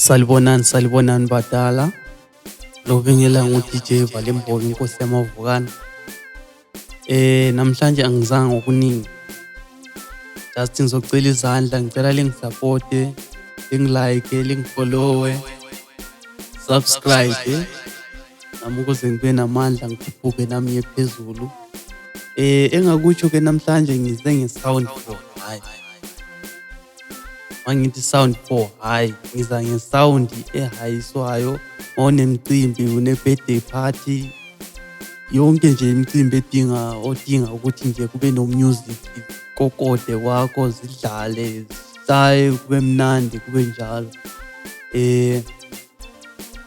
Salibonani badala. Lo bengela ngu-DJ Valimbola inkosi yamavukana. Namhlanje angizange okuningi. Just ngizocela izandla, ngicela lingisupporte, lingilike, lingifollowe, subscribe. Nami ukuze ngibe namandla ngikhuphuke nami ngiye phezulu. Engakutsho ke namhlanje ngize nge-sound 4 high. Mangithi sound 4 high, ngiza nge-sound ehayiswayo. Onemcimbi, une-birthday party, yonke nje imicimbi odinga ukuthi nje kube no-music, kokode kwakho zidlale, zisaye kube mnandi kube njalo.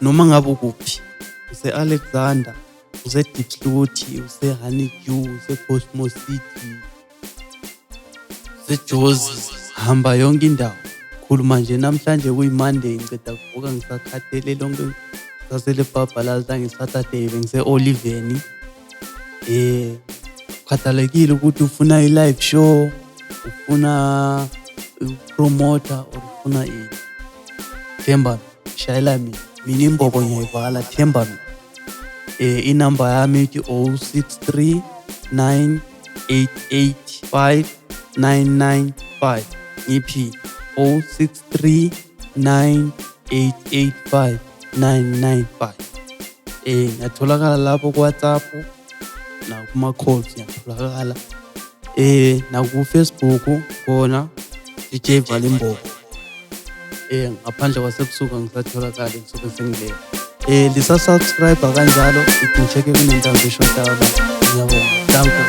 Noma ngabe ukuphi, use-Alexander, use-Diepsloot, use-Honeydew, use-Cosmo City, use-Jozi, hamba yonke indawo. Khuluma nje namhlanje kuyi-Monday ngiceda kuvuka ngisakhathele lonke sasele Bhabhalaza nge-Saturday bengise-Oliveni. Khathalekile ukuthi ufuna i-live show, ufuna promoter or ufuna ini. Themba shayela mina imbobo ngiyayivala, themba mina. Inamba yami ithi 063 988 5995. Ngiphi 063 988 5995. Ngiyatholakala lapho ku-WhatsApp, nakuma-calls ngiyatholakala. Naku-Facebook khona DJ Valimbola. Ngaphandle kwasebusuku ngisatholakala, ngisuke sengilele. Lisa-subscribe kanjalo, ithi ngi-check-e kunentambo eshodayo la. Ngiyabonga. Danko.